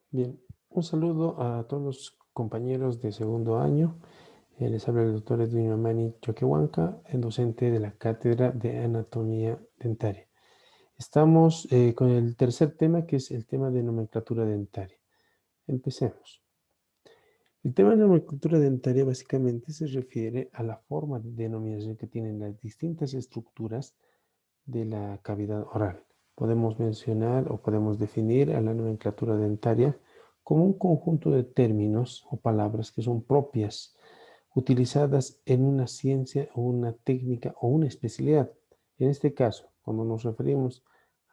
Bien, un saludo a todos los compañeros de segundo año. Les habla el doctor Edwin Amani Choquehuanca, el docente de la Cátedra de Anatomía Dentaria. Estamos con el tercer tema, que es el tema de nomenclatura dentaria. Empecemos. El tema de nomenclatura dentaria básicamente se refiere a la forma de denominación que tienen las distintas estructuras de la cavidad oral. Podemos mencionar o podemos definir a la nomenclatura dentaria como un conjunto de términos o palabras que son propias, utilizadas en una ciencia o una técnica o una especialidad. En este caso, cuando nos referimos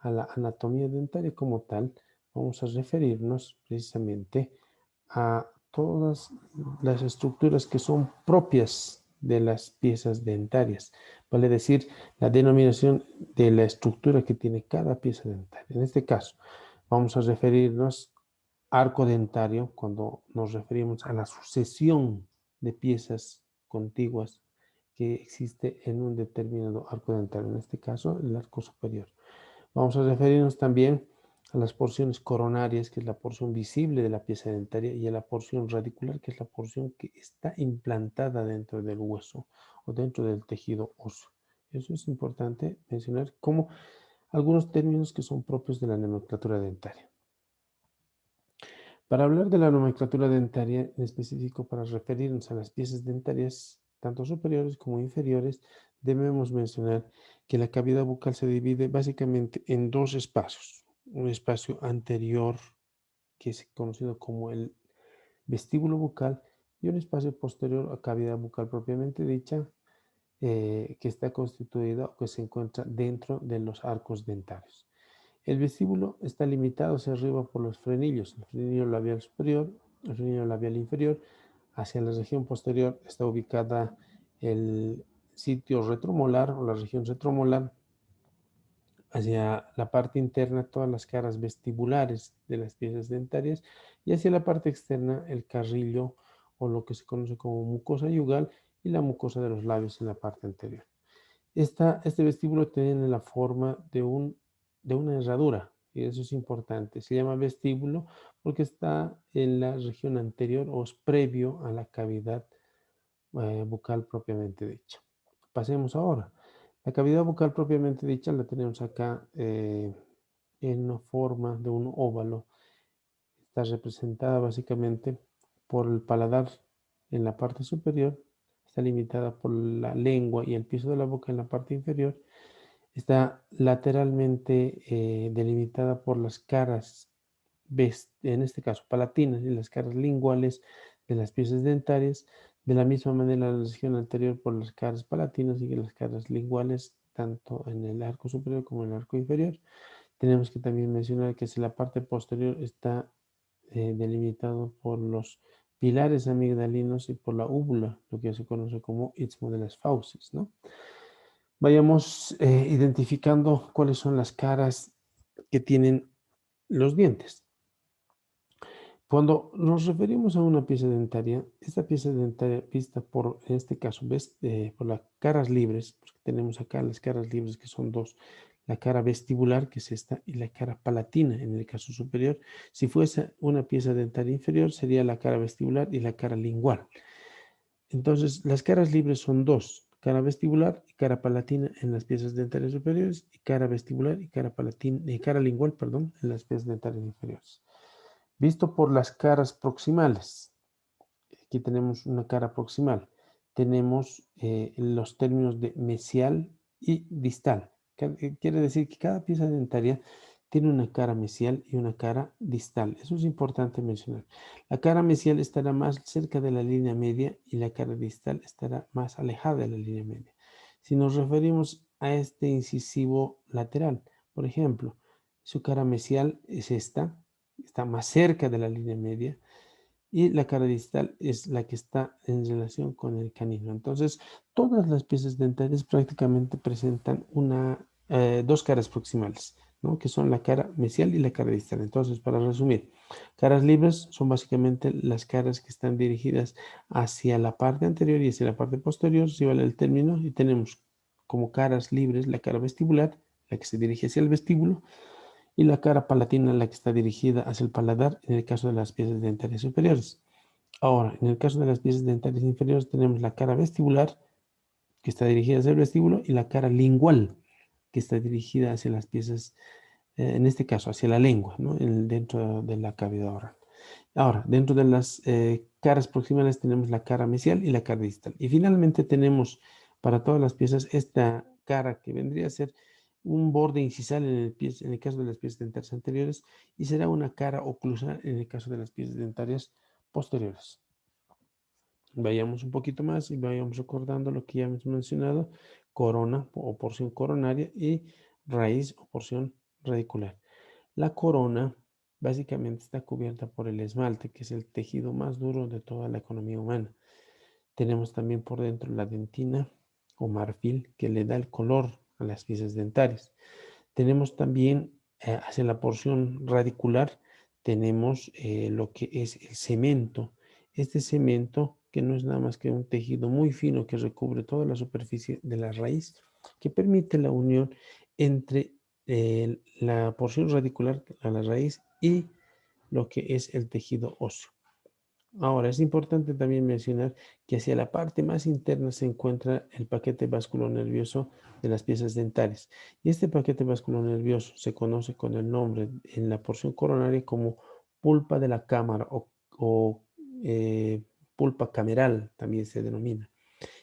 a la anatomía dentaria como tal, vamos a referirnos precisamente a todas las estructuras que son propias de las piezas dentarias, vale decir, la denominación de la estructura que tiene cada pieza dentaria. En este caso, vamos a referirnos arco dentario cuando nos referimos a la sucesión de piezas contiguas que existe en un determinado arco dentario, en este caso el arco superior. Vamos a referirnos también a las porciones coronarias, que es la porción visible de la pieza dentaria, y a la porción radicular, que es la porción que está implantada dentro del hueso o dentro del tejido óseo. Eso es importante mencionar como algunos términos que son propios de la nomenclatura dentaria. Para hablar de la nomenclatura dentaria, en específico para referirnos a las piezas dentarias, tanto superiores como inferiores, debemos mencionar que la cavidad bucal se divide básicamente en dos espacios. Un espacio anterior, que es conocido como el vestíbulo bucal, y un espacio posterior a cavidad bucal propiamente dicha, que está constituida o que se encuentra dentro de los arcos dentarios. El vestíbulo está limitado hacia arriba por los frenillos, el frenillo labial superior, el frenillo labial inferior. Hacia la región posterior está ubicada el sitio retromolar o la región retromolar. Hacia la parte interna, todas las caras vestibulares de las piezas dentarias, y hacia la parte externa, el carrillo o lo que se conoce como mucosa yugal y la mucosa de los labios en la parte anterior. Este vestíbulo tiene la forma de una herradura, y eso es importante. Se llama vestíbulo porque está en la región anterior o es previo a la cavidad bucal propiamente dicha. Pasemos ahora. La cavidad bucal propiamente dicha la tenemos acá en una forma de un óvalo. Está representada básicamente por el paladar en la parte superior, está limitada por la lengua y el piso de la boca en la parte inferior, está lateralmente delimitada por las caras, en este caso palatinas, y las caras linguales de las piezas dentarias. De la misma manera, la región anterior por las caras palatinas y las caras linguales, tanto en el arco superior como en el arco inferior. Tenemos que también mencionar que si la parte posterior está delimitado por los pilares amigdalinos y por la úvula, lo que se conoce como istmo de las fauces, ¿no? Vayamos identificando cuáles son las caras que tienen los dientes. Cuando nos referimos a una pieza dentaria, esta pieza dentaria vista por, en este caso, por las caras libres, porque tenemos acá las caras libres que son dos, la cara vestibular, que es esta, y la cara palatina, en el caso superior. Si fuese una pieza dentaria inferior, sería la cara vestibular y la cara lingual. Entonces, las caras libres son dos, cara vestibular y cara palatina en las piezas dentarias superiores, y cara vestibular y cara palatina, y cara lingual, perdón, en las piezas dentarias inferiores. Visto por las caras proximales, aquí tenemos una cara proximal, tenemos los términos de mesial y distal. Quiere decir que cada pieza dentaria tiene una cara mesial y una cara distal. Eso es importante mencionar. La cara mesial estará más cerca de la línea media y la cara distal estará más alejada de la línea media. Si nos referimos a este incisivo lateral, por ejemplo, su cara mesial es esta, está más cerca de la línea media, y la cara distal es la que está en relación con el canino. Entonces, todas las piezas dentarias prácticamente presentan dos caras proximales, ¿no? Que son la cara mesial y la cara distal. Entonces, para resumir, caras libres son básicamente las caras que están dirigidas hacia la parte anterior y hacia la parte posterior, si vale el término, y tenemos como caras libres la cara vestibular, la que se dirige hacia el vestíbulo, y la cara palatina la que está dirigida hacia el paladar en el caso de las piezas dentarias superiores. Ahora, en el caso de las piezas dentarias inferiores tenemos la cara vestibular que está dirigida hacia el vestíbulo y la cara lingual que está dirigida hacia las piezas, en este caso, hacia la lengua, ¿no? Dentro de la cavidad oral. Ahora, dentro de las caras proximales tenemos la cara mesial y la cara distal. Y finalmente tenemos para todas las piezas esta cara que vendría a ser un borde incisal en el caso de las piezas dentarias anteriores y será una cara oclusal en el caso de las piezas dentarias posteriores. Vayamos un poquito más y vayamos recordando lo que ya hemos mencionado: corona o porción coronaria y raíz o porción radicular. La corona básicamente está cubierta por el esmalte, que es el tejido más duro de toda la economía humana. Tenemos también por dentro la dentina o marfil, que le da el color a las piezas dentarias. Tenemos también hacia la porción radicular, tenemos lo que es el cemento. Este cemento, que no es nada más que un tejido muy fino que recubre toda la superficie de la raíz, que permite la unión entre la porción radicular a la raíz y lo que es el tejido óseo. Ahora, es importante también mencionar que hacia la parte más interna se encuentra el paquete nervioso de las piezas dentarias. Y este paquete nervioso se conoce con el nombre en la porción coronaria como pulpa de la cámara o eh, pulpa cameral, también se denomina.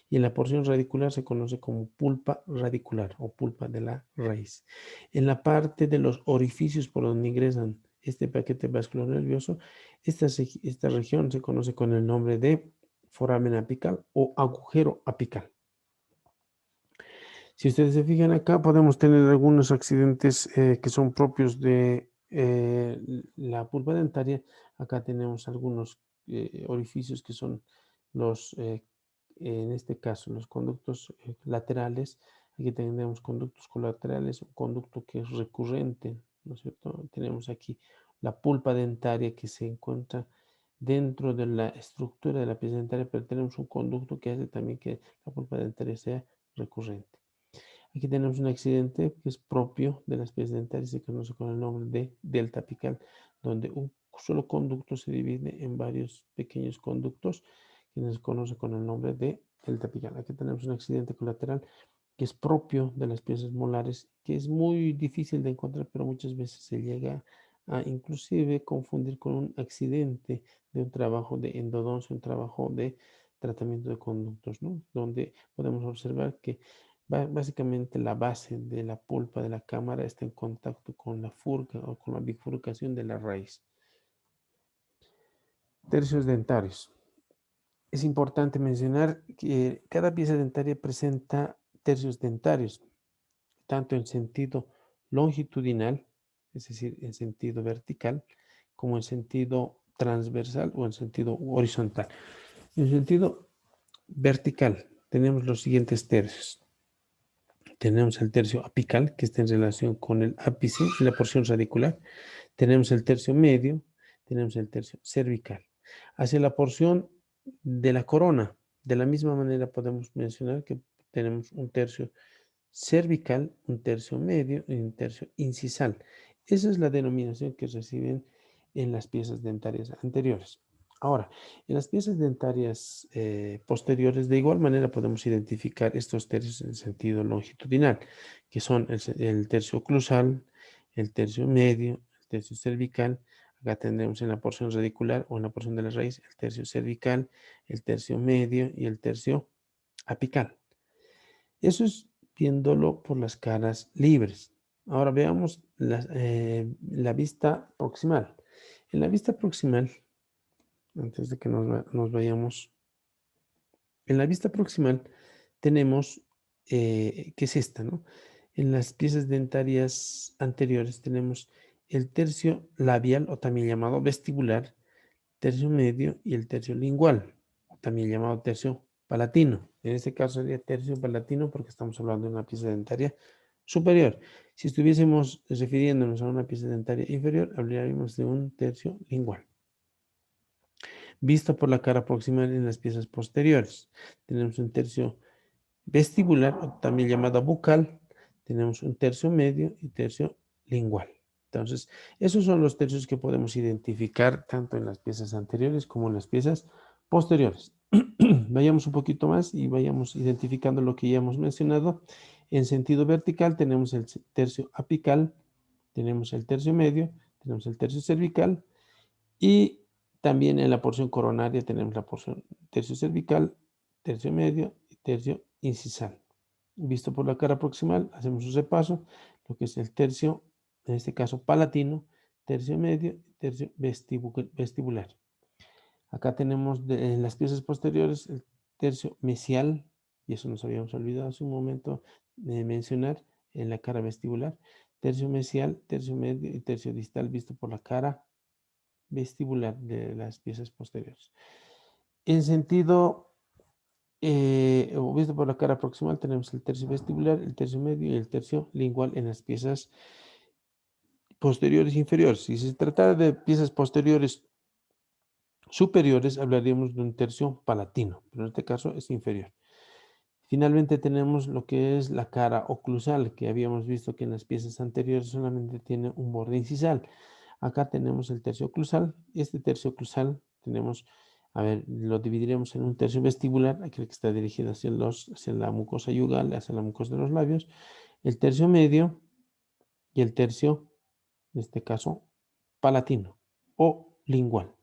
Y en la porción radicular se conoce como pulpa radicular o pulpa de la raíz. En la parte de los orificios por donde ingresan este paquete nervioso, esta región se conoce con el nombre de foramen apical o agujero apical. Si ustedes se fijan acá, podemos tener algunos accidentes que son propios de la pulpa dentaria. Acá tenemos algunos orificios que son los, en este caso, los conductos laterales. Aquí tenemos conductos colaterales, un conducto que es recurrente, ¿no es cierto? Tenemos aquí la pulpa dentaria que se encuentra dentro de la estructura de la pieza dentaria, pero tenemos un conducto que hace también que la pulpa dentaria sea recurrente. Aquí tenemos un accidente que es propio de las piezas dentarias y se conoce con el nombre de delta apical, donde un solo conducto se divide en varios pequeños conductos que se conoce con el nombre de delta apical. Aquí tenemos un accidente colateral que es propio de las piezas molares, que es muy difícil de encontrar, pero muchas veces se llega a inclusive confundir con un accidente de un trabajo de endodoncia, un trabajo de tratamiento de conductos, ¿no? Donde podemos observar que básicamente la base de la pulpa de la cámara está en contacto con la furca o con la bifurcación de la raíz. Tercios dentarios. Es importante mencionar que cada pieza dentaria presenta tercios dentarios, tanto en sentido longitudinal, es decir, en sentido vertical, como en sentido transversal o en sentido horizontal. En sentido vertical tenemos los siguientes tercios. Tenemos el tercio apical, que está en relación con el ápice y la porción radicular. Tenemos el tercio medio, tenemos el tercio cervical. Hacia la porción de la corona, de la misma manera podemos mencionar que tenemos un tercio cervical, un tercio medio y un tercio incisal. Esa es la denominación que reciben en las piezas dentarias anteriores. Ahora, en las piezas dentarias posteriores, de igual manera podemos identificar estos tercios en sentido longitudinal, que son el tercio oclusal, el tercio medio, el tercio cervical. Acá tendremos en la porción radicular o en la porción de la raíz el tercio cervical, el tercio medio y el tercio apical. Eso es viéndolo por las caras libres. Ahora veamos la vista proximal. En la vista proximal, antes de que nos vayamos, en la vista proximal tenemos, ¿qué es esta, no? En las piezas dentarias anteriores tenemos el tercio labial o también llamado vestibular, tercio medio y el tercio lingual, también llamado tercio palatino. En este caso sería tercio palatino porque estamos hablando de una pieza dentaria superior. Si estuviésemos refiriéndonos a una pieza dentaria inferior, hablaríamos de un tercio lingual. Visto por la cara proximal en las piezas posteriores, tenemos un tercio vestibular, o también llamado bucal, tenemos un tercio medio y tercio lingual. Entonces, esos son los tercios que podemos identificar tanto en las piezas anteriores como en las piezas posteriores. Vayamos un poquito más y vayamos identificando lo que ya hemos mencionado. En sentido vertical tenemos el tercio apical, tenemos el tercio medio, tenemos el tercio cervical y también en la porción coronaria tenemos la porción tercio cervical, tercio medio y tercio incisal. Visto por la cara proximal, hacemos un repaso, lo que es el tercio, en este caso palatino, tercio medio y tercio vestibular. Acá tenemos en las piezas posteriores el tercio mesial, y eso nos habíamos olvidado hace un momento de mencionar en la cara vestibular. Tercio mesial, tercio medio y tercio distal visto por la cara vestibular de las piezas posteriores. En sentido, o visto por la cara proximal, tenemos el tercio vestibular, el tercio medio y el tercio lingual en las piezas posteriores e inferiores. Si se tratara de piezas posteriores superiores, hablaríamos de un tercio palatino, pero en este caso es inferior. Finalmente tenemos lo que es la cara oclusal, que habíamos visto que en las piezas anteriores solamente tiene un borde incisal. Acá tenemos el tercio oclusal. Este tercio oclusal tenemos, a ver, lo dividiremos en un tercio vestibular, aquel que está dirigido hacia la mucosa yugal, hacia la mucosa de los labios, el tercio medio y el tercio, en este caso, palatino o lingual.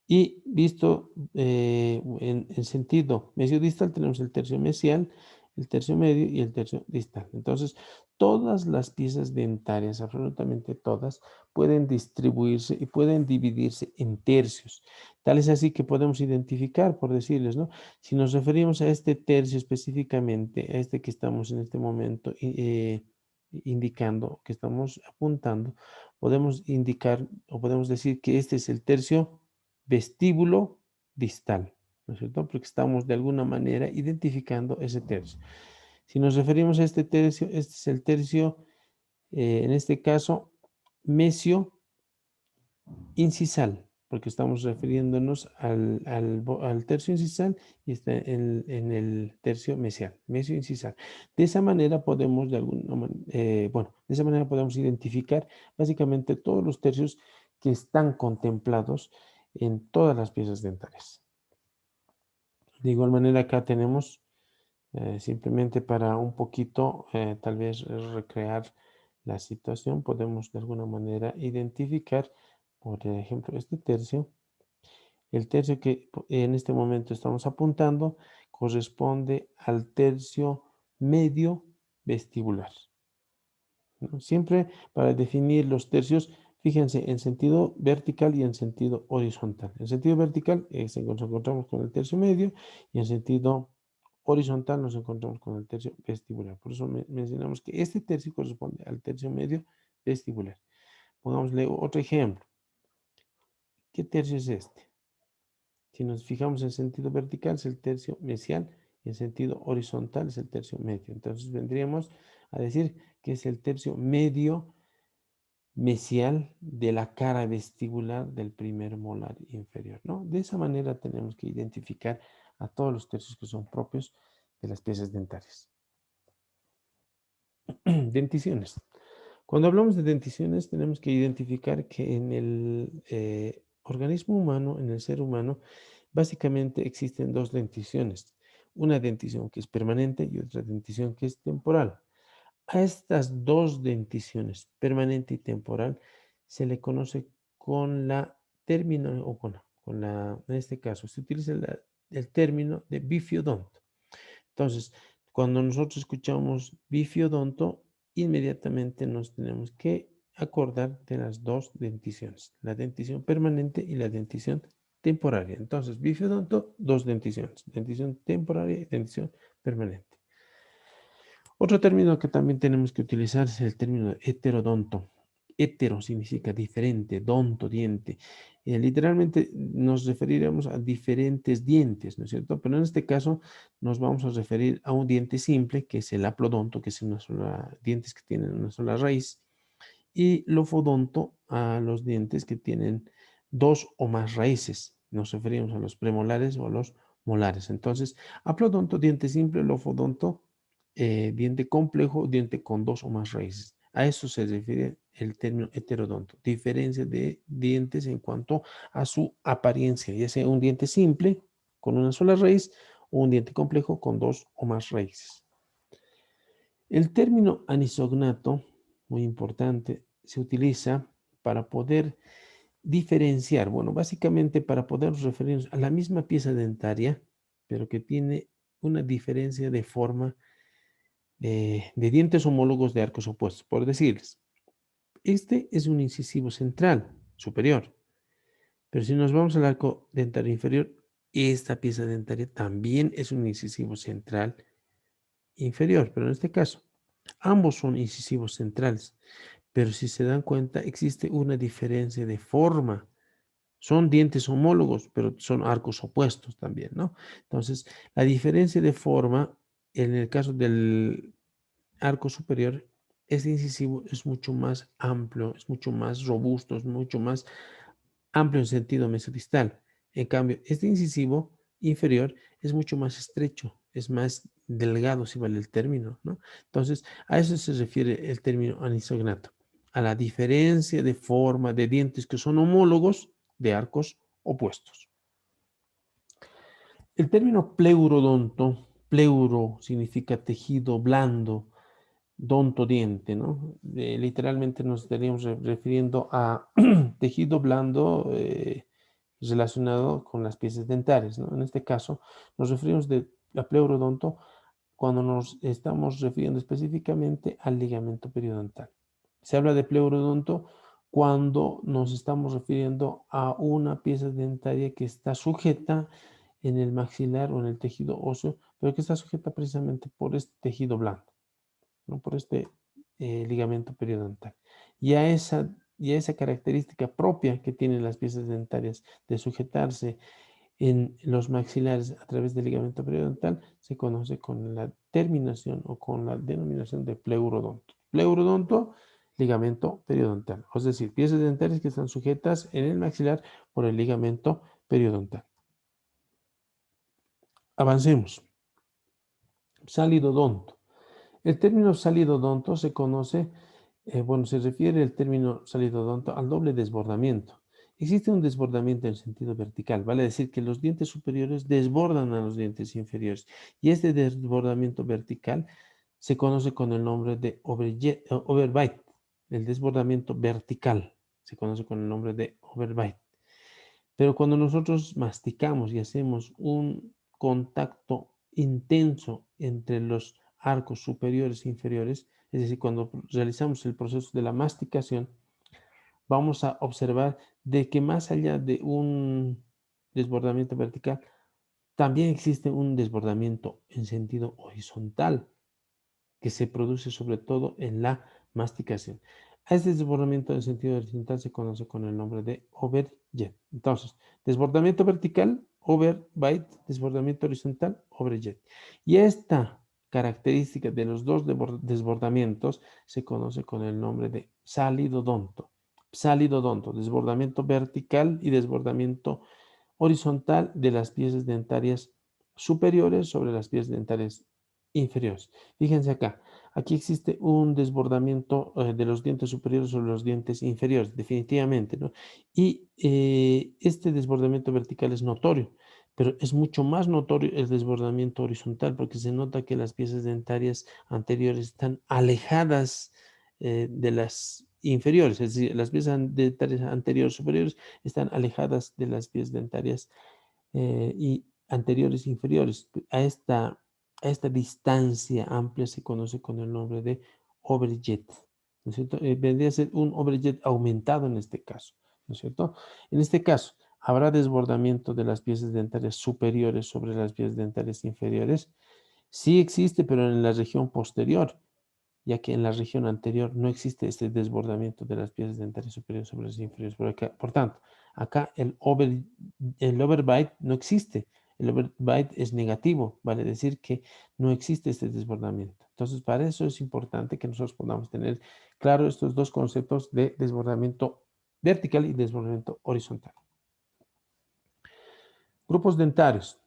Y visto en sentido mesiodistal tenemos el tercio mesial, el tercio medio y el tercio distal. Entonces, todas las piezas dentarias, absolutamente todas, pueden distribuirse y pueden dividirse en tercios. Tal es así que podemos identificar, por decirles, ¿no? Si nos referimos a este tercio específicamente, a este que estamos en este momento indicando, que estamos apuntando, podemos indicar o podemos decir que este es el tercio vestíbulo distal, ¿no es cierto? Porque estamos de alguna manera identificando ese tercio. Si nos referimos a este tercio, este es el tercio, en este caso, mesio incisal, porque estamos refiriéndonos al tercio incisal y está en el tercio mesial, mesio incisal. De esa manera podemos, bueno, de esa manera podemos identificar básicamente todos los tercios que están contemplados en todas las piezas dentarias. De igual manera acá tenemos simplemente para un poquito tal vez recrear la situación, podemos de alguna manera identificar, por ejemplo, este tercio. El tercio que en este momento estamos apuntando corresponde al tercio medio vestibular, ¿no? Siempre para definir los tercios, fíjense en sentido vertical y en sentido horizontal. En sentido vertical nos encontramos con el tercio medio y en sentido horizontal nos encontramos con el tercio vestibular. Por eso mencionamos que este tercio corresponde al tercio medio vestibular. Pongámosle otro ejemplo. ¿Qué tercio es este? Si nos fijamos en sentido vertical es el tercio mesial y en sentido horizontal es el tercio medio. Entonces vendríamos a decir que es el tercio medio mesial de la cara vestibular del primer molar inferior, ¿no? De esa manera tenemos que identificar a todos los tercios que son propios de las piezas dentarias. Denticiones. Cuando hablamos de denticiones tenemos que identificar que en el organismo humano, en el ser humano, básicamente existen dos denticiones. Una dentición que es permanente y otra dentición que es temporal. A estas dos denticiones, permanente y temporal, se le conoce con la término, o en este caso, se utiliza el término de bifiodonto. Entonces, cuando nosotros escuchamos bifiodonto, inmediatamente nos tenemos que acordar de las dos denticiones, la dentición permanente y la dentición temporaria. Entonces, bifiodonto, dos denticiones, dentición temporaria y dentición permanente. Otro término que también tenemos que utilizar es el término heterodonto. Hetero significa diferente, donto, diente. Literalmente nos referiremos a diferentes dientes, ¿no es cierto? Pero en este caso nos vamos a referir a un diente simple, que es el aplodonto, que es dientes que tienen una sola raíz, y lofodonto a los dientes que tienen dos o más raíces. Nos referimos a los premolares o a los molares. Entonces, aplodonto, diente simple, lofodonto, diente complejo, diente con dos o más raíces. A eso se refiere el término heterodonto. Diferencia de dientes en cuanto a su apariencia, ya sea un diente simple con una sola raíz o un diente complejo con dos o más raíces. El término anisognato, muy importante, se utiliza para poder diferenciar, bueno, básicamente para poder referirnos a la misma pieza dentaria, pero que tiene una diferencia de forma de dientes homólogos de arcos opuestos. Por decirles, este es un incisivo central, superior, pero si nos vamos al arco dentario inferior, esta pieza dentaria también es un incisivo central inferior, pero en este caso, ambos son incisivos centrales, pero si se dan cuenta, existe una diferencia de forma. Son dientes homólogos, pero son arcos opuestos también, ¿no? Entonces, la diferencia de forma, en el caso del arco superior, este incisivo es mucho más amplio, es mucho más robusto, es mucho más amplio en sentido mesodistal. En cambio, este incisivo inferior es mucho más estrecho, es más delgado, si vale el término, ¿no? Entonces, a eso se refiere el término anisognato, a la diferencia de forma de dientes que son homólogos de arcos opuestos. El término pleurodonto, pleuro significa tejido blando, donto diente, ¿no? Literalmente nos estaríamos refiriendo a tejido blando relacionado con las piezas dentarias, ¿no? En este caso nos referimos a pleurodonto cuando nos estamos refiriendo específicamente al ligamento periodontal. Se habla de pleurodonto cuando nos estamos refiriendo a una pieza dentaria que está sujeta en el maxilar o en el tejido óseo, pero que está sujeta precisamente por este tejido blando, ¿no? Por este ligamento periodontal. Y a esa característica propia que tienen las piezas dentarias de sujetarse en los maxilares a través del ligamento periodontal se conoce con la terminación o con la denominación de pleurodonto. Pleurodonto, ligamento periodontal, es decir, piezas dentarias que están sujetas en el maxilar por el ligamento periodontal. Avancemos. Salidodonto. El término salidodonto se conoce, se refiere el término salidodonto al doble desbordamiento. Existe un desbordamiento en sentido vertical, vale decir que los dientes superiores desbordan a los dientes inferiores. Y este desbordamiento vertical se conoce con el nombre de overbite. El desbordamiento vertical se conoce con el nombre de overbite. Pero cuando nosotros masticamos y hacemos un contacto intenso entre los arcos superiores e inferiores, es decir, cuando realizamos el proceso de la masticación, vamos a observar de que más allá de un desbordamiento vertical, también existe un desbordamiento en sentido horizontal que se produce sobre todo en la masticación. A este desbordamiento en sentido horizontal se conoce con el nombre de overjet. Entonces, desbordamiento vertical, overbite, desbordamiento horizontal, overjet. Y esta característica de los dos desbordamientos se conoce con el nombre de salidodonto. Salidodonto, desbordamiento vertical y desbordamiento horizontal de las piezas dentarias superiores sobre las piezas dentarias inferiores. Fíjense acá, aquí existe un desbordamiento de los dientes superiores sobre los dientes inferiores, definitivamente, ¿no? Y este desbordamiento vertical es notorio, pero es mucho más notorio el desbordamiento horizontal porque se nota que las piezas dentarias anteriores están alejadas de las inferiores, es decir, las piezas dentarias anteriores superiores están alejadas de las piezas dentarias y anteriores e inferiores. A esta distancia amplia se conoce con el nombre de overjet, ¿no es cierto? Vendría a ser un overjet aumentado en este caso, ¿no es cierto? En este caso, ¿habrá desbordamiento de las piezas dentarias superiores sobre las piezas dentarias inferiores? Sí existe, pero en la región posterior, ya que en la región anterior no existe este desbordamiento de las piezas dentarias superiores sobre las inferiores. Por tanto, acá el overbite no existe. El overbite es negativo, vale decir que no existe este desbordamiento. Entonces, para eso es importante que nosotros podamos tener claro estos dos conceptos de desbordamiento vertical y desbordamiento horizontal. Grupos dentarios.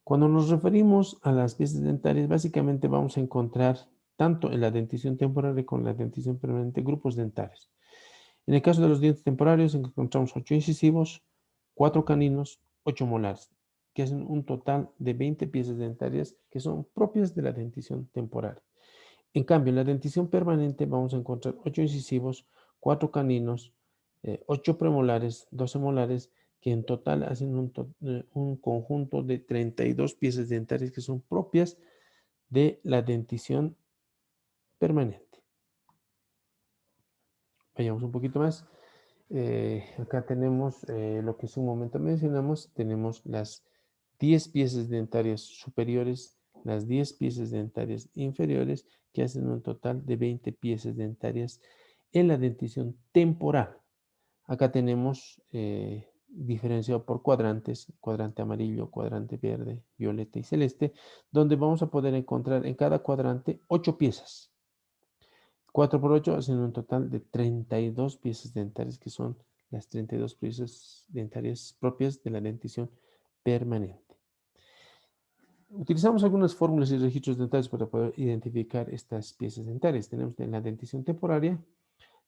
Cuando nos referimos a las piezas dentarias, básicamente vamos a encontrar tanto en la dentición temporaria como en la dentición permanente, grupos dentales. En el caso de los dientes temporarios encontramos 8 incisivos, 4 caninos, 8 molares, que hacen un total de 20 piezas dentarias que son propias de la dentición temporaria. En cambio, en la dentición permanente vamos a encontrar 8 incisivos, 4 caninos, 8 premolares, 12 molares, que en total hacen un conjunto de 32 piezas dentarias que son propias de la dentición permanente. Vayamos un poquito más. Acá tenemos lo que hace un momento mencionamos, tenemos las 10 piezas dentarias superiores, las 10 piezas dentarias inferiores, que hacen un total de 20 piezas dentarias en la dentición temporal. Acá tenemos diferenciado por cuadrantes, cuadrante amarillo, cuadrante verde, violeta y celeste, donde vamos a poder encontrar en cada cuadrante 8 piezas. 4 por 8 hacen un total de 32 piezas dentarias, que son las 32 piezas dentarias propias de la dentición permanente. Utilizamos algunas fórmulas y registros dentales para poder identificar estas piezas dentarias. Tenemos en la dentición temporaria,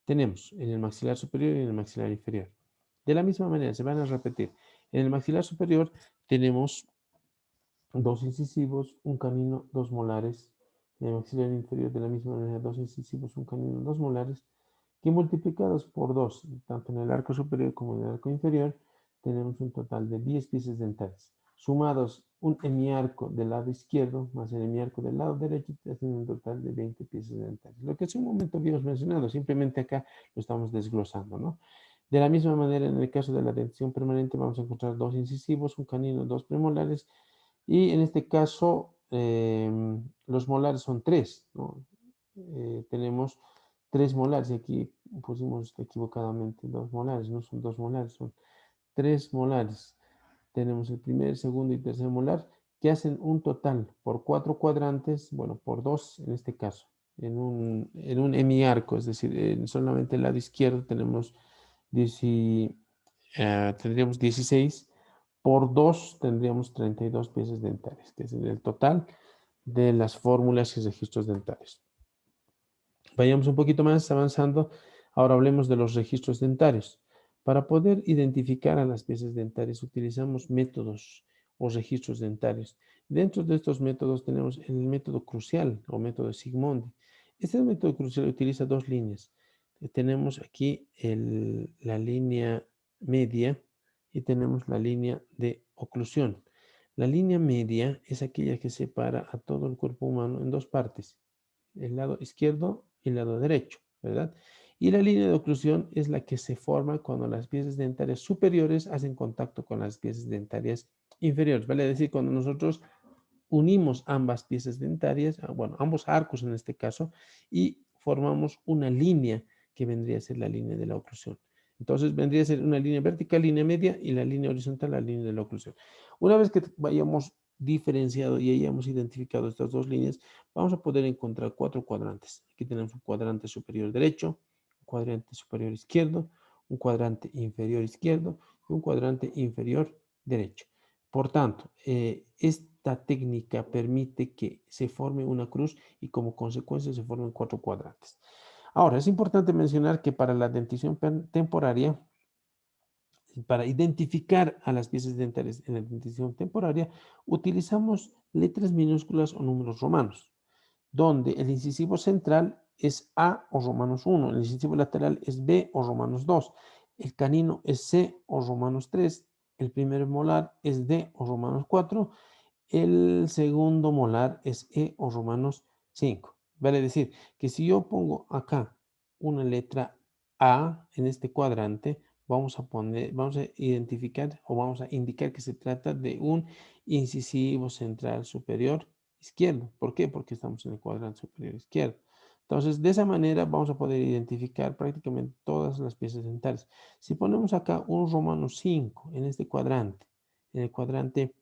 tenemos en el maxilar superior y en el maxilar inferior. De la misma manera, se van a repetir. En el maxilar superior tenemos 2 incisivos, un canino, 2 molares. En el maxilar inferior, de la misma manera, 2 incisivos, un canino, 2 molares, que multiplicados por 2, tanto en el arco superior como en el arco inferior, tenemos un total de 10 piezas dentales. Sumados un hemiarco del lado izquierdo más el hemiarco del lado derecho, hacen un total de 20 piezas dentales. Lo que hace un momento habíamos mencionado, simplemente acá lo estamos desglosando, ¿no? De la misma manera, en el caso de la dentición permanente, vamos a encontrar 2 incisivos, un canino, 2 premolares, y en este caso, los molares son 3, ¿no? Tenemos 3 molares, y aquí pusimos equivocadamente 2 molares, no son 2 molares, son 3 molares. Tenemos el primer, segundo y tercer molar, que hacen un total por 4 cuadrantes, bueno, por 2 en este caso, en un hemiarco, es decir, solamente el lado izquierdo tenemos tendríamos 16, por 2 tendríamos 32 piezas dentales, que es el total de las fórmulas y registros dentales. Vayamos un poquito más avanzando. Ahora hablemos de los registros dentarios. Para poder identificar a las piezas dentarias utilizamos métodos o registros dentarios. Dentro de estos métodos tenemos el método crucial o método de Zsigmondy. Este método crucial utiliza dos líneas. Tenemos aquí la línea media y tenemos la línea de oclusión. La línea media es aquella que separa a todo el cuerpo humano en dos partes, el lado izquierdo y el lado derecho, ¿verdad? Y la línea de oclusión es la que se forma cuando las piezas dentarias superiores hacen contacto con las piezas dentarias inferiores, vale decir, cuando nosotros unimos ambas piezas dentarias, bueno, ambos arcos en este caso, y formamos una línea que vendría a ser la línea de la oclusión. Entonces vendría a ser una línea vertical, línea media, y la línea horizontal, la línea de la oclusión. Una vez que vayamos diferenciado y hayamos identificado estas dos líneas, vamos a poder encontrar 4 cuadrantes. Aquí tenemos un cuadrante superior derecho, un cuadrante superior izquierdo, un cuadrante inferior izquierdo y un cuadrante inferior derecho. Por tanto, esta técnica permite que se forme una cruz y como consecuencia se formen 4 cuadrantes. Ahora, es importante mencionar que para la dentición temporaria, para identificar a las piezas dentarias en la dentición temporaria, utilizamos letras minúsculas o números romanos, donde el incisivo central es A o romanos 1, el incisivo lateral es B o romanos 2, el canino es C o romanos 3, el primer molar es D o romanos 4, el segundo molar es E o romanos 5. Vale decir que si yo pongo acá una letra A en este cuadrante, vamos a identificar o vamos a indicar que se trata de un incisivo central superior izquierdo. ¿Por qué? Porque estamos en el cuadrante superior izquierdo. Entonces, de esa manera vamos a poder identificar prácticamente todas las piezas dentales. Si ponemos acá un romano 5 en este cuadrante, en el cuadrante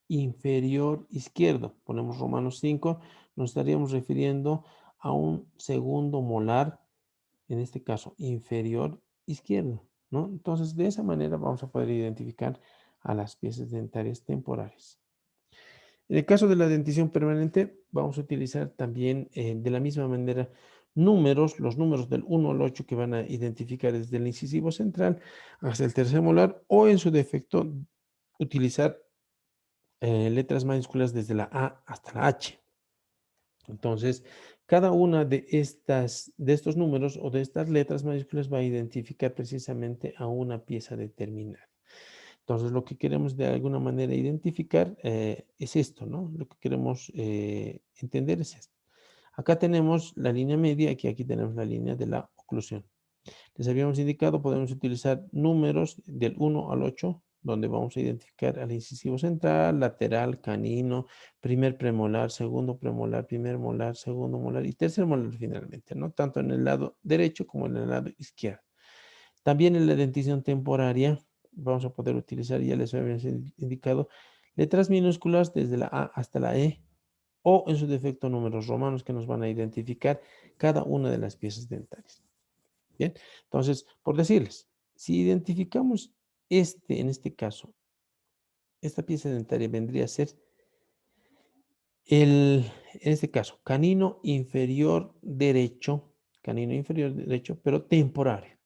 inferior izquierdo, ponemos romanos 5, nos estaríamos refiriendo a un segundo molar, en este caso inferior izquierdo, ¿no? Entonces, de esa manera vamos a poder identificar a las piezas dentarias temporales. En el caso de la dentición permanente, vamos a utilizar también de la misma manera números, los números del 1 al 8 que van a identificar desde el incisivo central hasta el tercer molar, o en su defecto utilizar letras mayúsculas desde la A hasta la H. Entonces, cada una de estos números o de estas letras mayúsculas va a identificar precisamente a una pieza determinada. Entonces, lo que queremos de alguna manera identificar es esto, ¿no? Lo que queremos entender es esto. Acá tenemos la línea media y aquí tenemos la línea de la oclusión. Les habíamos indicado, podemos utilizar números del 1 al 8, donde vamos a identificar al incisivo central, lateral, canino, primer premolar, segundo premolar, primer molar, segundo molar y tercer molar finalmente, ¿no? Tanto en el lado derecho como en el lado izquierdo. También en la dentición temporaria vamos a poder utilizar, ya les habíamos indicado, letras minúsculas desde la A hasta la E o en su defecto números romanos que nos van a identificar cada una de las piezas dentarias. Bien, entonces, por decirles, si identificamos en este caso, esta pieza dentaria vendría a ser en este caso, canino inferior derecho, pero temporario,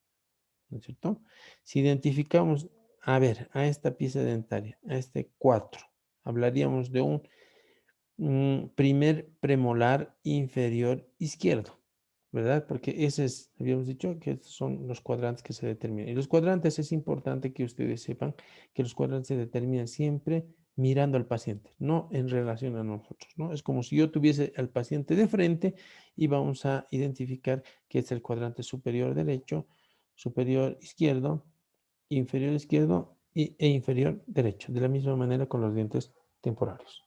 ¿no es cierto? Si identificamos, a ver, a esta pieza dentaria, a este 4, hablaríamos de un primer premolar inferior izquierdo, ¿verdad? Porque ese es, habíamos dicho que estos son los cuadrantes que se determinan. Y los cuadrantes es importante que ustedes sepan que los cuadrantes se determinan siempre mirando al paciente, no en relación a nosotros, ¿no? Es como si yo tuviese al paciente de frente y vamos a identificar que es el cuadrante superior derecho, superior izquierdo, inferior izquierdo e inferior derecho. De la misma manera con los dientes temporarios.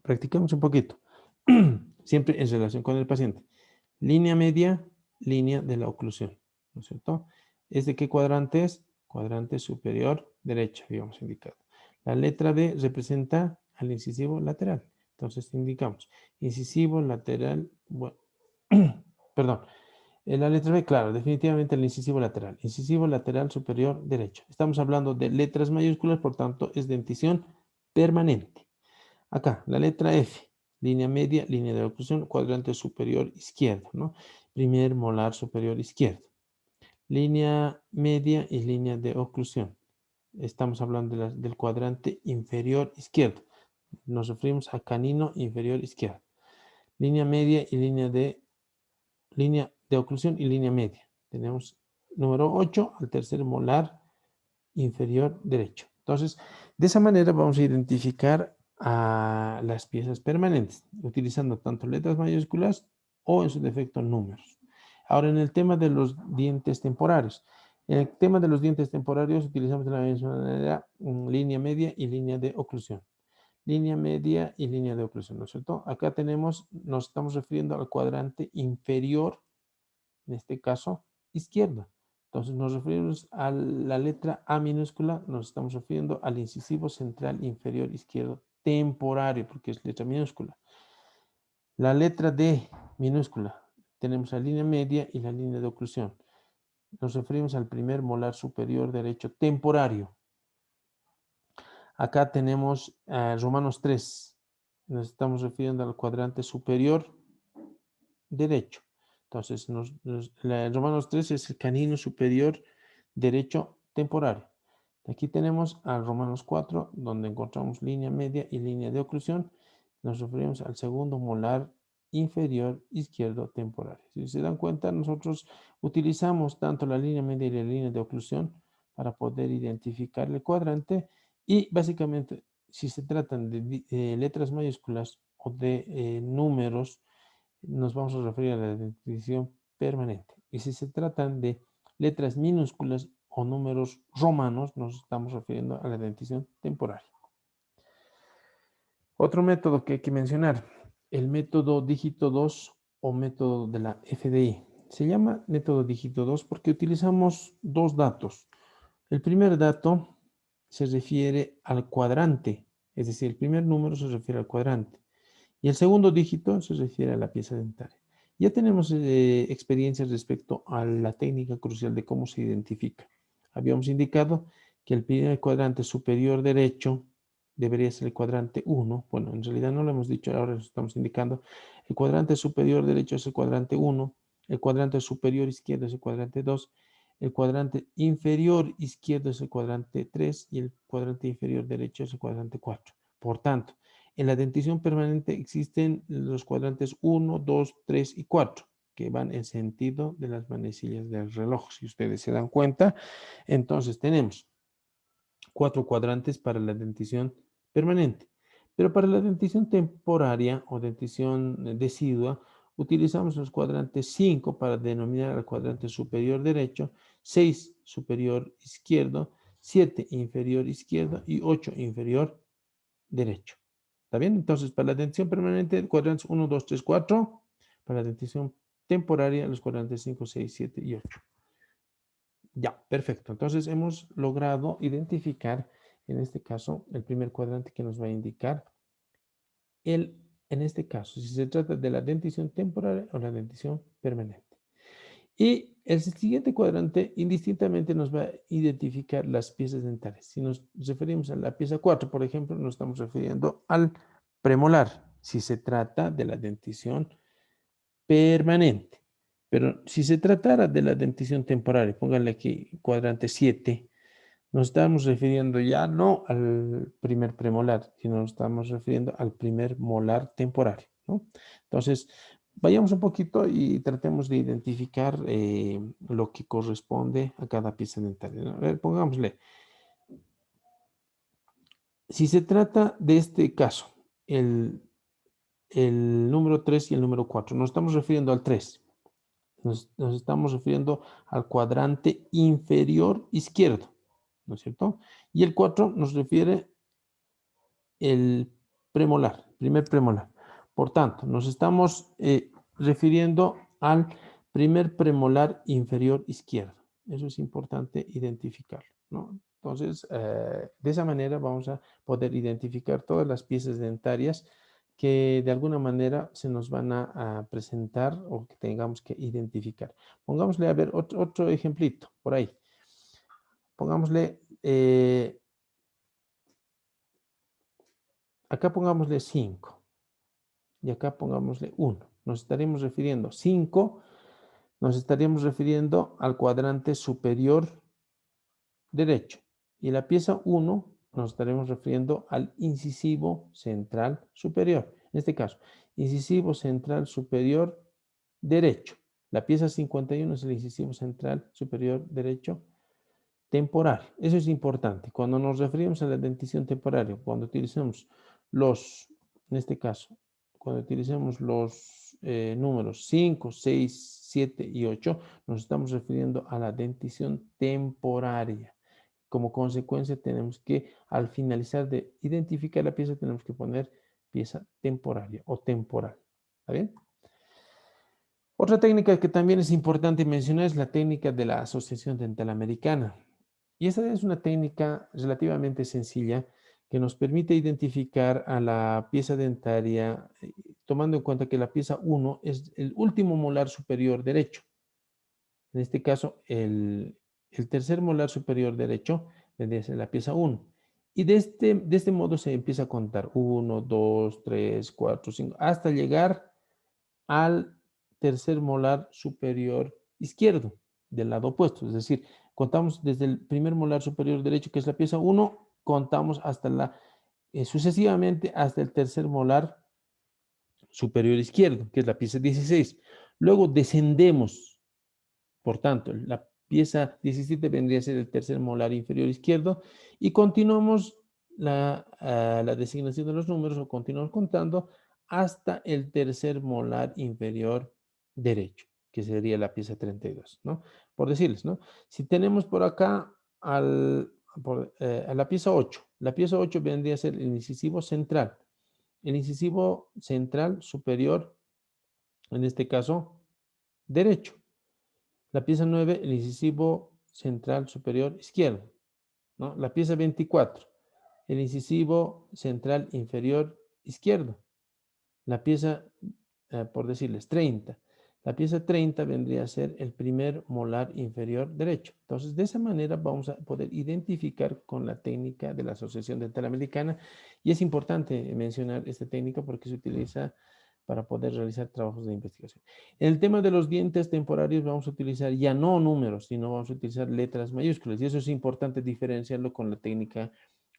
Practiquemos un poquito, siempre en relación con el paciente. Línea media, línea de la oclusión, ¿no es cierto? ¿Es de qué cuadrante es? Cuadrante superior derecho, habíamos indicado. La letra B representa al incisivo lateral. Entonces indicamos incisivo lateral, bueno, perdón, en la letra B, claro, definitivamente el incisivo lateral. Incisivo lateral superior derecho. Estamos hablando de letras mayúsculas, por tanto es dentición permanente. Acá, la letra F, línea media, línea de oclusión, cuadrante superior izquierdo, ¿no? Primer molar superior izquierdo. Línea media y línea de oclusión. Estamos hablando del cuadrante inferior izquierdo. Nos referimos a canino inferior izquierdo. Línea media y línea de oclusión y línea media. Tenemos número 8 al tercer molar inferior derecho. Entonces, de esa manera vamos a identificar a las piezas permanentes, utilizando tanto letras mayúsculas o en su defecto números. Ahora, en el tema de los dientes temporarios. En el tema de los dientes temporarios utilizamos de la misma manera línea media y línea de oclusión. Línea media y línea de oclusión, ¿no es cierto? Acá nos estamos refiriendo al cuadrante inferior, en este caso, izquierda. Entonces nos referimos a la letra A minúscula, nos estamos refiriendo al incisivo central inferior izquierdo temporario, porque es letra minúscula. La letra D minúscula, tenemos la línea media y la línea de oclusión. Nos referimos al primer molar superior derecho temporario. Acá tenemos Romanos 3, nos estamos refiriendo al cuadrante superior derecho. Entonces, el Romanos 3 es el canino superior derecho temporario. Aquí tenemos al Romanos 4, donde encontramos línea media y línea de oclusión. Nos referimos al segundo molar inferior izquierdo temporario. Si se dan cuenta, nosotros utilizamos tanto la línea media y la línea de oclusión para poder identificar el cuadrante y básicamente, si se tratan de letras mayúsculas o de números, nos vamos a referir a la dentición permanente. Y si se tratan de letras minúsculas o números romanos, nos estamos refiriendo a la dentición temporaria. Otro método que hay que mencionar, el método dígito 2 o método de la FDI. Se llama método dígito 2 porque utilizamos dos datos. El primer dato se refiere al cuadrante, es decir, el primer número se refiere al cuadrante. Y el segundo dígito se refiere a la pieza dentaria. Ya tenemos experiencias respecto a la técnica crucial de cómo se identifica. Habíamos indicado que el primer cuadrante superior derecho debería ser el cuadrante 1. Bueno, en realidad no lo hemos dicho, ahora lo estamos indicando. El cuadrante superior derecho es el cuadrante 1, el cuadrante superior izquierdo es el cuadrante 2, el cuadrante inferior izquierdo es el cuadrante 3 y el cuadrante inferior derecho es el cuadrante 4. Por tanto, en la dentición permanente existen los cuadrantes 1, 2, 3 y 4, que van en sentido de las manecillas del reloj. Si ustedes se dan cuenta, entonces tenemos 4 cuadrantes para la dentición permanente. Pero para la dentición temporaria o dentición decidua, utilizamos los cuadrantes 5 para denominar al cuadrante superior derecho, 6 superior izquierdo, 7 inferior izquierdo y 8 inferior derecho. ¿Está bien? Entonces, para la dentición permanente, cuadrantes 1, 2, 3, 4. Para la dentición temporaria, los cuadrantes 5, 6, 7 y 8. Ya, perfecto. Entonces, hemos logrado identificar, en este caso, el primer cuadrante que nos va a indicar en este caso, si se trata de la dentición temporal o la dentición permanente. Y el siguiente cuadrante indistintamente nos va a identificar las piezas dentales. Si nos referimos a la pieza 4, por ejemplo, nos estamos refiriendo al premolar, si se trata de la dentición permanente. Pero si se tratara de la dentición temporal, pónganle aquí cuadrante 7, nos estamos refiriendo ya no al primer premolar, sino nos estamos refiriendo al primer molar temporario, ¿no? Entonces, vayamos un poquito y tratemos de identificar lo que corresponde a cada pieza dentaria, ¿no? A ver, pongámosle, si se trata de este caso, el número 3 y el número 4, nos estamos refiriendo al 3, nos estamos refiriendo al cuadrante inferior izquierdo, ¿no es cierto? Y el 4 nos refiere el premolar, primer premolar. Por tanto, nos estamos refiriendo al primer premolar inferior izquierdo. Eso es importante identificarlo, ¿no? Entonces, de esa manera vamos a poder identificar todas las piezas dentarias que de alguna manera se nos van a presentar o que tengamos que identificar. Pongámosle, a ver, otro ejemplito por ahí. Pongámosle acá pongámosle 5 y acá pongámosle 1. Nos estaremos refiriendo 5, nos estaríamos refiriendo al cuadrante superior derecho. Y la pieza 1 nos estaremos refiriendo al incisivo central superior. En este caso, incisivo central superior derecho. La pieza 51 es el incisivo central superior derecho temporal. Eso es importante. Cuando nos referimos a la dentición temporal, cuando utilizamos en este caso, cuando utilicemos los números 5, 6, 7 y 8, nos estamos refiriendo a la dentición temporaria. Como consecuencia, tenemos que, al finalizar de identificar la pieza, tenemos que poner pieza temporaria o temporal. ¿Está bien? Otra técnica que también es importante mencionar es la técnica de la asociación dental americana. Y esta es una técnica relativamente sencilla que nos permite identificar a la pieza dentaria, tomando en cuenta que la pieza 1 es el último molar superior derecho. En este caso, el tercer molar superior derecho vendría a ser la pieza 1. Y de este modo se empieza a contar 1, 2, 3, 4, 5, hasta llegar al tercer molar superior izquierdo, del lado opuesto. Es decir, contamos desde el primer molar superior derecho, que es la pieza 1, contamos hasta sucesivamente hasta el tercer molar superior izquierdo, que es la pieza 16. Luego descendemos, por tanto, la pieza 17 vendría a ser el tercer molar inferior izquierdo y continuamos la designación de los números o continuamos contando hasta el tercer molar inferior derecho, que sería la pieza 32, ¿no? Por decirles, ¿no? Si tenemos por acá a la pieza 8, la pieza 8 vendría a ser el incisivo central. El incisivo central superior, en este caso, derecho. La pieza 9, el incisivo central superior izquierdo, ¿no? La pieza 24, el incisivo central inferior izquierdo. La pieza, por decirles, 30, La pieza 30 vendría a ser el primer molar inferior derecho. Entonces, de esa manera vamos a poder identificar con la técnica de la Asociación Dental Americana. Y es importante mencionar esta técnica porque se utiliza para poder realizar trabajos de investigación. En el tema de los dientes temporarios vamos a utilizar ya no números, sino vamos a utilizar letras mayúsculas. Y eso es importante diferenciarlo con la técnica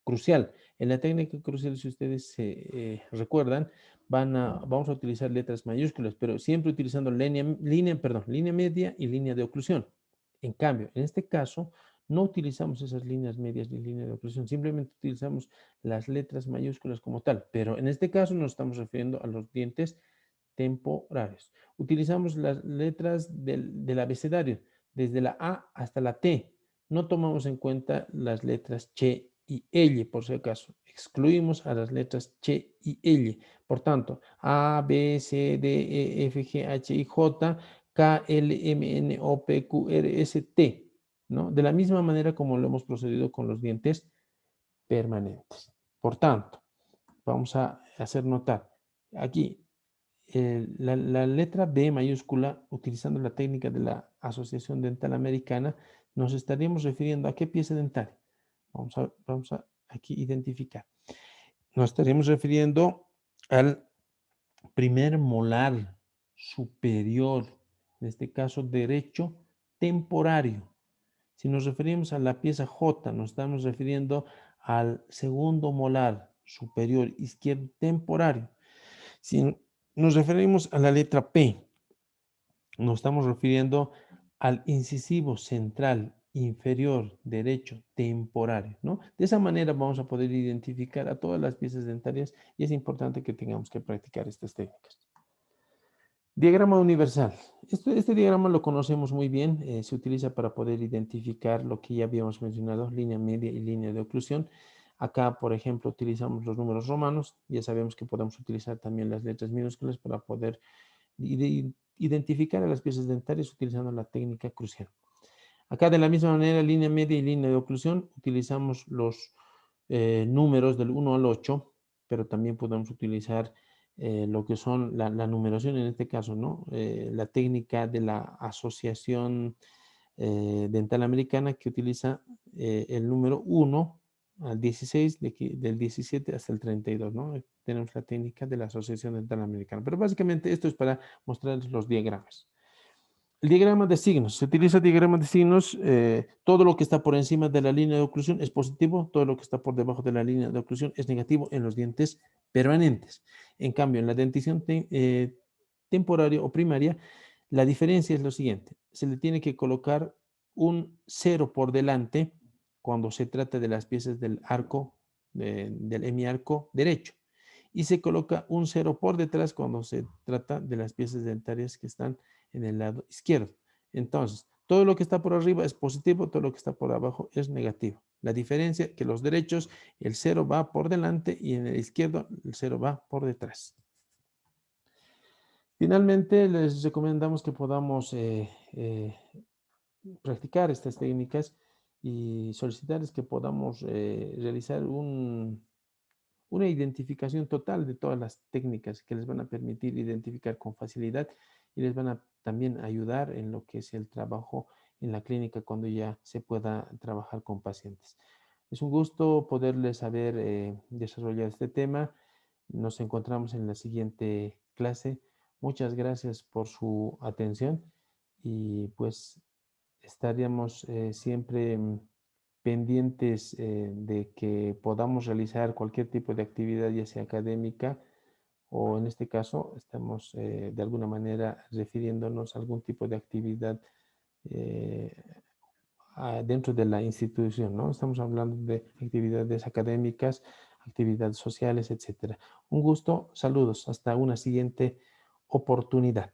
crucial. En la técnica crucial, si ustedes se recuerdan, vamos a utilizar letras mayúsculas, pero siempre utilizando línea media y línea de oclusión. En cambio, en este caso, no utilizamos esas líneas medias ni línea de oclusión, simplemente utilizamos las letras mayúsculas como tal, pero en este caso nos estamos refiriendo a los dientes temporarios. Utilizamos las letras del abecedario, desde la A hasta la T. No tomamos en cuenta las letras Che y L, por si acaso. Excluimos a las letras Che y L. Por tanto, A, B, C, D, E, F, G, H, I, J, K, L, M, N, O, P, Q, R, S, T. ¿No? De la misma manera como lo hemos procedido con los dientes permanentes. Por tanto, vamos a hacer notar aquí la letra B mayúscula, utilizando la técnica de la Asociación Dental Americana, nos estaríamos refiriendo a qué pieza dental. Vamos a aquí identificar. Nos estaríamos refiriendo al primer molar superior, en este caso derecho temporario. Si nos referimos a la pieza J, nos estamos refiriendo al segundo molar superior izquierdo temporario. Si nos referimos a la letra P, nos estamos refiriendo al incisivo central inferior derecho temporario, ¿no? De esa manera vamos a poder identificar a todas las piezas dentarias y es importante que tengamos que practicar estas técnicas. Diagrama universal. Este diagrama lo conocemos muy bien, se utiliza para poder identificar lo que ya habíamos mencionado, línea media y línea de oclusión. Acá, por ejemplo, utilizamos los números romanos, ya sabemos que podemos utilizar también las letras minúsculas para poder identificar a las piezas dentarias utilizando la técnica crucial. Acá de la misma manera, línea media y línea de oclusión, utilizamos los números del 1 al 8, pero también podemos utilizar lo que son la numeración en este caso, ¿no? La técnica de la Asociación Dental Americana que utiliza el número 1 al 16, del 17 hasta el 32, ¿no? Tenemos la técnica de la Asociación Dental Americana. Pero básicamente esto es para mostrarles los diagramas. El diagrama de signos. Se utiliza diagrama de signos. Todo lo que está por encima de la línea de oclusión es positivo. Todo lo que está por debajo de la línea de oclusión es negativo en los dientes permanentes. En cambio, en la dentición temporaria o primaria, la diferencia es lo siguiente. Se le tiene que colocar un 0 por delante cuando se trata de las piezas del arco, del hemiarco derecho. Y se coloca un 0 por detrás cuando se trata de las piezas dentarias que están en el lado izquierdo. Entonces, todo lo que está por arriba es positivo, todo lo que está por abajo es negativo. La diferencia es que los derechos, el 0 va por delante y en el izquierdo el 0 va por detrás. Finalmente, les recomendamos que podamos practicar estas técnicas y solicitarles que podamos realizar una identificación total de todas las técnicas que les van a permitir identificar con facilidad y les van a también ayudar en lo que es el trabajo en la clínica cuando ya se pueda trabajar con pacientes. Es un gusto poderles haber desarrollado este tema. Nos encontramos en la siguiente clase. Muchas gracias por su atención y pues estaríamos siempre pendientes de que podamos realizar cualquier tipo de actividad, ya sea académica o en este caso estamos de alguna manera refiriéndonos a algún tipo de actividad eh, dentro de la institución, ¿no? Estamos hablando de actividades académicas, actividades sociales, etcétera. Un gusto, saludos, hasta una siguiente oportunidad.